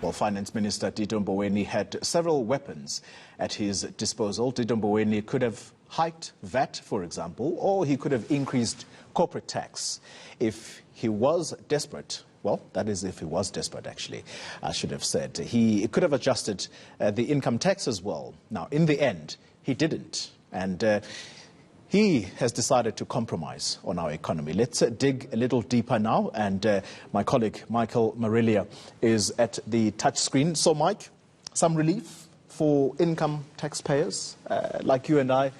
Well, Finance Minister Tito had several weapons at his disposal. Tito could have hiked VAT, for example, or he could have increased corporate tax. If he was desperate, well, that is if he was desperate, actually, I should have said. He could have adjusted the income tax as well. Now, in the end, he didn't. And he has decided to compromise on our economy. Let's dig a little deeper now. And my colleague, Michael Marillier, is at the touch screen. So, Mike, some relief for income taxpayers like you and I.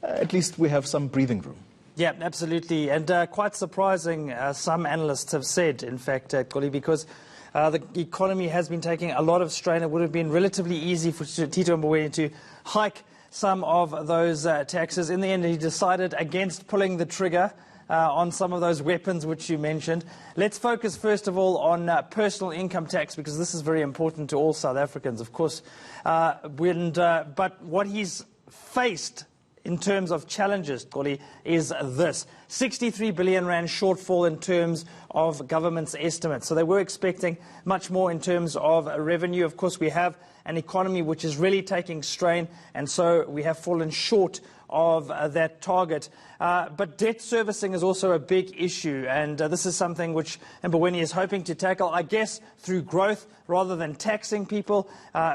At least we have some breathing room. Yeah, absolutely. And quite surprising, some analysts have said, in fact, Koli, because the economy has been taking a lot of strain. It would have been relatively easy for Tito to hike some of those taxes. In the end, he decided against pulling the trigger on some of those weapons which you mentioned. Let's focus first of all on personal income tax, because this is very important to all South Africans, of course. But what he's faced in terms of challenges, Koli, is this. 63 billion rand shortfall in terms of government's estimates. So they were expecting much more in terms of revenue. Of course, we have an economy which is really taking strain, and so we have fallen short of that target. But debt servicing is also a big issue, and this is something which Mboweni is hoping to tackle, I guess, through growth rather than taxing people.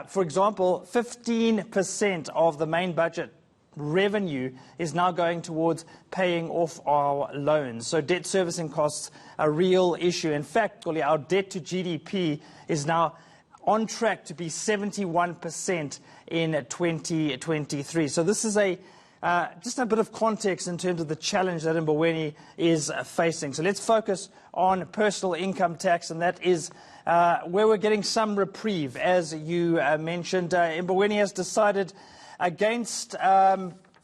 For example, 15% of the main budget revenue is now going towards paying off our loans. So debt servicing costs are a real issue. In fact, our debt to GDP is now on track to be 71% in 2023. So this is just a bit of context in terms of the challenge that Mboweni is facing. So let's focus on personal income tax, and that is where we're getting some reprieve. As you mentioned, Mboweni has decided against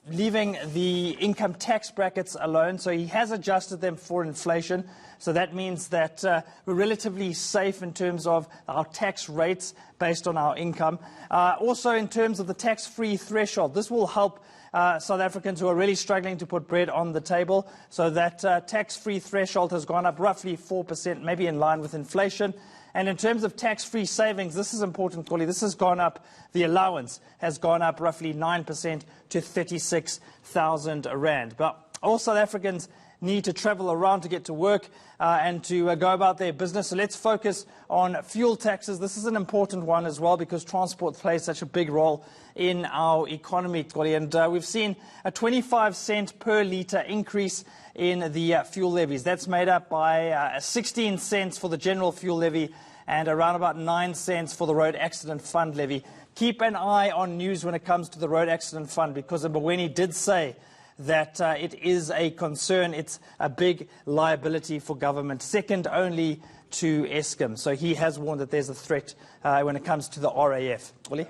leaving the income tax brackets alone. So he has adjusted them for inflation. So that means that we're relatively safe in terms of our tax rates based on our income. Also in terms of the tax-free threshold, this will help South Africans who are really struggling to put bread on the table. So that tax-free threshold has gone up roughly 4%, maybe in line with inflation. And in terms of tax-free savings, this is important, Koli. This has gone up. The allowance has gone up roughly 9% to 36,000 rand. But all South Africans need to travel around to get to work and to go about their business. So let's focus on fuel taxes. This is an important one as well, because transport plays such a big role in our economy, Koli. And we've seen a 25-cent per litre increase in the fuel levies. That's made up by 16 cents for the general fuel levy and around about 9 cents for the road accident fund levy. Keep an eye on news when it comes to the road accident fund, because Mboweni did say that it is a concern. It's a big liability for government, second only to Eskom. So he has warned that there's a threat when it comes to the RAF. Willie?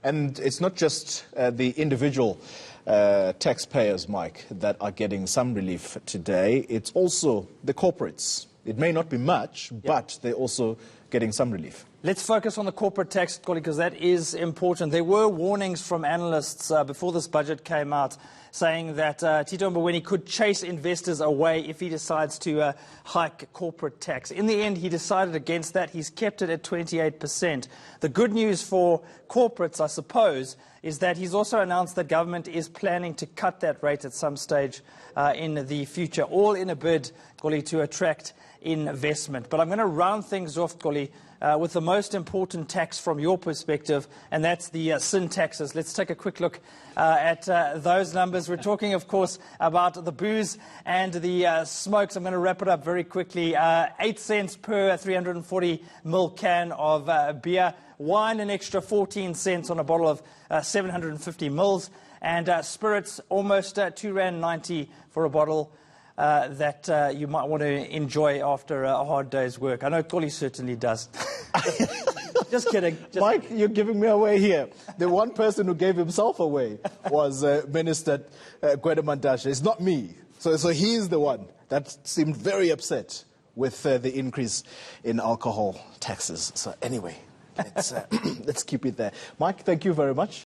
And it's not just the individual taxpayers, Mike, that are getting some relief today. It's also the corporates. It may not be much, but they're also getting some relief. Let's focus on the corporate tax, because that is important. There were warnings from analysts before this budget came out saying that Tito Mboweni could chase investors away if he decides to hike corporate tax. In the end, he decided against that. He's kept it at 28%. The good news for corporates, I suppose, is that he's also announced that government is planning to cut that rate at some stage in the future, all in a bid, Koli, to attract investment. But I'm going to round things off, Koli, with the most important tax from your perspective, and that's the sin taxes. Let's take a quick look at those numbers. We're talking, of course, about the booze and the smokes. I'm going to wrap it up very quickly. 8 cents per 340 ml can of beer. Wine, an extra 14 cents on a bottle of 750 mils. And spirits, almost R2.90 for a bottle that you might want to enjoy after a hard day's work. I know Koli certainly does. Just kidding. Mike, you're giving me away here. The one person who gave himself away was Minister Gwede Mantashe. It's not me. So he's the one that seemed very upset with the increase in alcohol taxes. So anyway, let's keep it there. Mike, thank you very much.